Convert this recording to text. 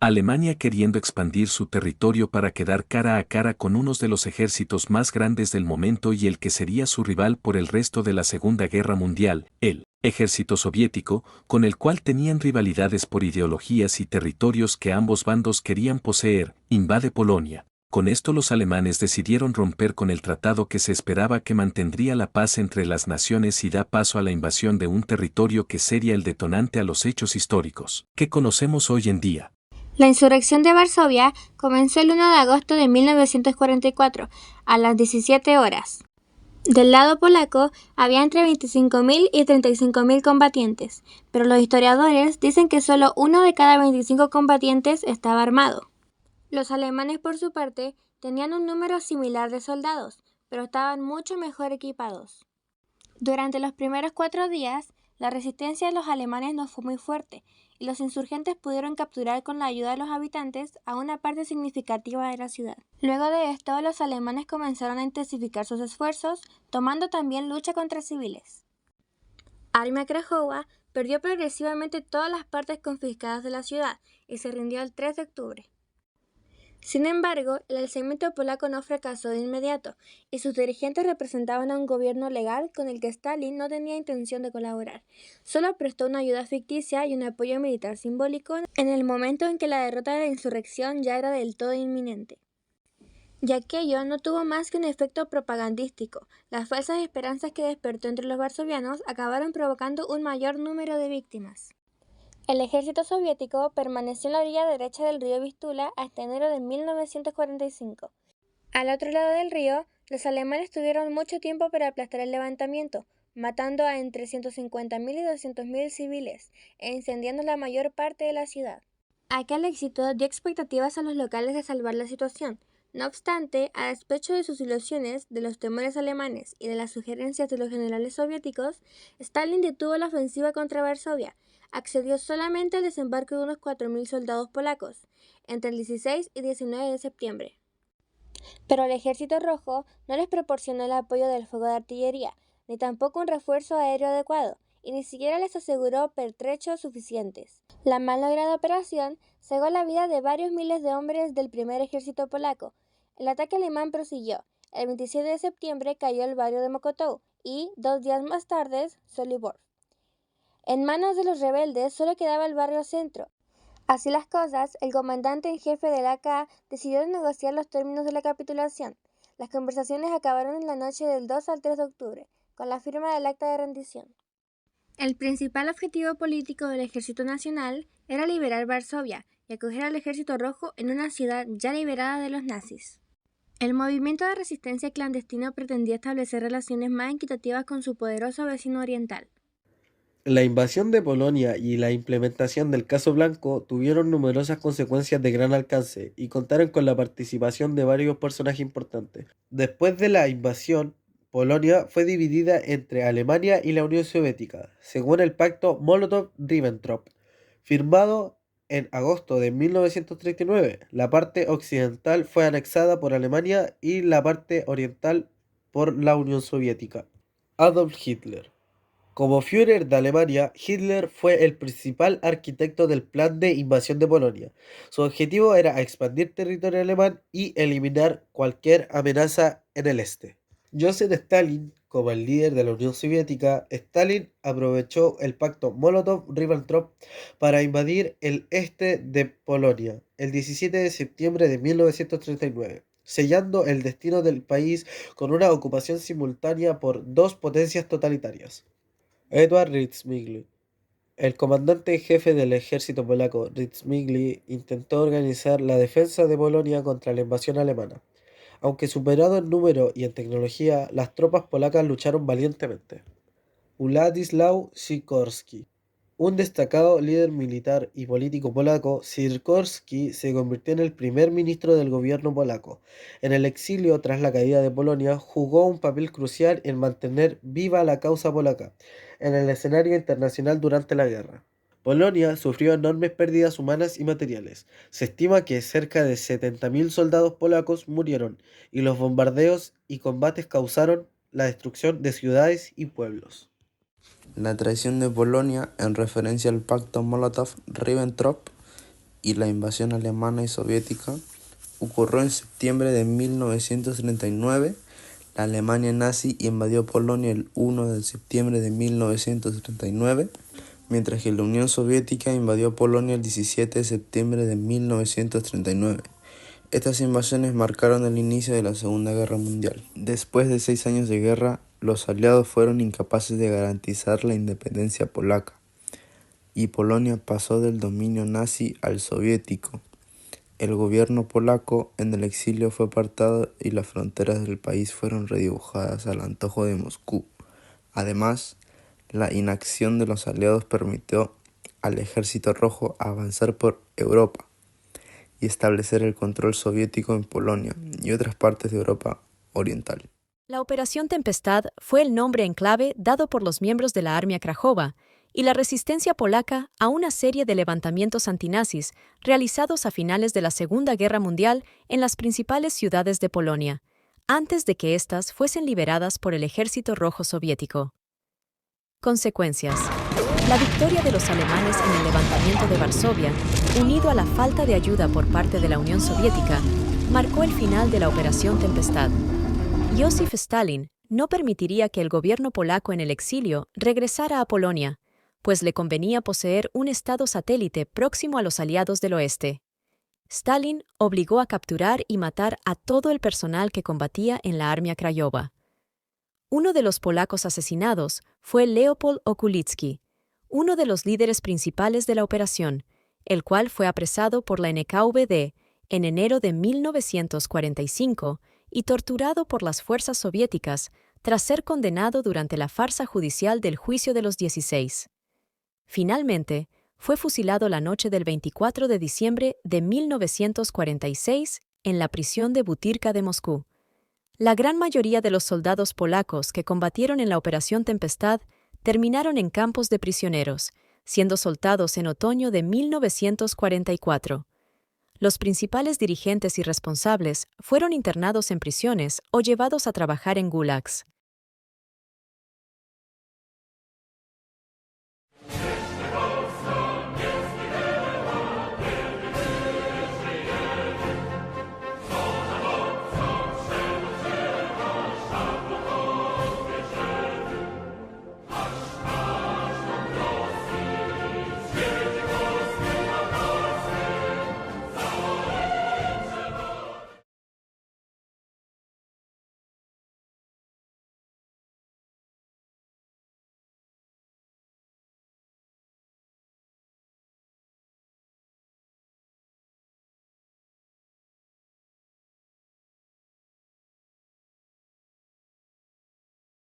Alemania queriendo expandir su territorio para quedar cara a cara con uno de los ejércitos más grandes del momento y el que sería su rival por el resto de la Segunda Guerra Mundial, el ejército soviético, con el cual tenían rivalidades por ideologías y territorios que ambos bandos querían poseer, invade Polonia. Con esto los alemanes decidieron romper con el tratado que se esperaba que mantendría la paz entre las naciones y da paso a la invasión de un territorio que sería el detonante a los hechos históricos que conocemos hoy en día. La insurrección de Varsovia comenzó el 1 de agosto de 1944 a las 17 horas. Del lado polaco había entre 25.000 y 35.000 combatientes, pero los historiadores dicen que solo uno de cada 25 combatientes estaba armado. Los alemanes, por su parte, tenían un número similar de soldados, pero estaban mucho mejor equipados. Durante los primeros 4 días, la resistencia de los alemanes no fue muy fuerte, y los insurgentes pudieron capturar con la ayuda de los habitantes a una parte significativa de la ciudad. Luego de esto, los alemanes comenzaron a intensificar sus esfuerzos, tomando también lucha contra civiles. Armia Krajowa perdió progresivamente todas las partes confiscadas de la ciudad y se rindió el 3 de octubre. Sin embargo, el alzamiento polaco no fracasó de inmediato, y sus dirigentes representaban a un gobierno legal con el que Stalin no tenía intención de colaborar. Solo prestó una ayuda ficticia y un apoyo militar simbólico en el momento en que la derrota de la insurrección ya era del todo inminente. Y aquello no tuvo más que un efecto propagandístico. Las falsas esperanzas que despertó entre los varsovianos acabaron provocando un mayor número de víctimas. El ejército soviético permaneció en la orilla derecha del río Vístula hasta enero de 1945. Al otro lado del río, los alemanes tuvieron mucho tiempo para aplastar el levantamiento, matando a entre 150.000 y 200.000 civiles e incendiando la mayor parte de la ciudad. Aquel éxito dio expectativas a los locales de salvar la situación. No obstante, a despecho de sus ilusiones, de los temores alemanes y de las sugerencias de los generales soviéticos, Stalin detuvo la ofensiva contra Varsovia. Accedió solamente al desembarco de unos 4.000 soldados polacos, entre el 16 y 19 de septiembre. Pero el Ejército Rojo no les proporcionó el apoyo del fuego de artillería, ni tampoco un refuerzo aéreo adecuado, y ni siquiera les aseguró pertrechos suficientes. La mal lograda operación cegó la vida de varios miles de hombres del primer ejército polaco. El ataque alemán prosiguió. El 27 de septiembre cayó el barrio de Mokotów y, 2 días más tarde, Solibor. En manos de los rebeldes solo quedaba el barrio centro. Así las cosas, el comandante en jefe del AK decidió negociar los términos de la capitulación. Las conversaciones acabaron en la noche del 2 al 3 de octubre, con la firma del acta de rendición. El principal objetivo político del Ejército Nacional era liberar Varsovia y acoger al Ejército Rojo en una ciudad ya liberada de los nazis. El movimiento de resistencia clandestino pretendía establecer relaciones más equitativas con su poderoso vecino oriental. La invasión de Polonia y la implementación del Caso Blanco tuvieron numerosas consecuencias de gran alcance y contaron con la participación de varios personajes importantes. Después de la invasión, Polonia fue dividida entre Alemania y la Unión Soviética, según el pacto Molotov-Ribbentrop, firmado en agosto de 1939. La parte occidental fue anexada por Alemania y la parte oriental por la Unión Soviética. Adolf Hitler. Como Führer de Alemania, Hitler fue el principal arquitecto del plan de invasión de Polonia. Su objetivo era expandir territorio alemán y eliminar cualquier amenaza en el este. Joseph Stalin, como el líder de la Unión Soviética, Stalin aprovechó el pacto Molotov-Ribbentrop para invadir el este de Polonia el 17 de septiembre de 1939, sellando el destino del país con una ocupación simultánea por dos potencias totalitarias. Edward Ritzmigli. El comandante en jefe del ejército polaco, Ritzmigli, intentó organizar la defensa de Polonia contra la invasión alemana. Aunque superado en número y en tecnología, las tropas polacas lucharon valientemente. Władysław Sikorski. Un destacado líder militar y político polaco, Sikorski se convirtió en el primer ministro del gobierno polaco. En el exilio tras la caída de Polonia, jugó un papel crucial en mantener viva la causa polaca en el escenario internacional durante la guerra. Polonia sufrió enormes pérdidas humanas y materiales. Se estima que cerca de 70.000 soldados polacos murieron y los bombardeos y combates causaron la destrucción de ciudades y pueblos. La traición de Polonia, en referencia al pacto Molotov-Ribbentrop, y la invasión alemana y soviética ocurrió en septiembre de 1939. La Alemania nazi invadió Polonia el 1 de septiembre de 1939, mientras que la Unión Soviética invadió Polonia el 17 de septiembre de 1939. Estas invasiones marcaron el inicio de la Segunda Guerra Mundial. Después de 6 años de guerra, los aliados fueron incapaces de garantizar la independencia polaca, y Polonia pasó del dominio nazi al soviético. El gobierno polaco en el exilio fue apartado y las fronteras del país fueron redibujadas al antojo de Moscú. Además, la inacción de los aliados permitió al Ejército Rojo avanzar por Europa y establecer el control soviético en Polonia y otras partes de Europa Oriental. La Operación Tempestad fue el nombre en clave dado por los miembros de la Armia Krajowa y la resistencia polaca a una serie de levantamientos antinazis realizados a finales de la Segunda Guerra Mundial en las principales ciudades de Polonia, antes de que éstas fuesen liberadas por el Ejército Rojo Soviético. Consecuencias. La victoria de los alemanes en el levantamiento de Varsovia, unido a la falta de ayuda por parte de la Unión Soviética, marcó el final de la Operación Tempestad. Józef Stalin no permitiría que el gobierno polaco en el exilio regresara a Polonia, pues le convenía poseer un estado satélite próximo a los aliados del oeste. Stalin obligó a capturar y matar a todo el personal que combatía en la Armia Krajowa. Uno de los polacos asesinados fue Leopold Okulicki, uno de los líderes principales de la operación, el cual fue apresado por la NKVD en enero de 1945 y torturado por las fuerzas soviéticas tras ser condenado durante la farsa judicial del Juicio de los 16. Finalmente, fue fusilado la noche del 24 de diciembre de 1946 en la prisión de Butyrka de Moscú. La gran mayoría de los soldados polacos que combatieron en la Operación Tempestad terminaron en campos de prisioneros, siendo soltados en otoño de 1944. Los principales dirigentes y responsables fueron internados en prisiones o llevados a trabajar en gulags.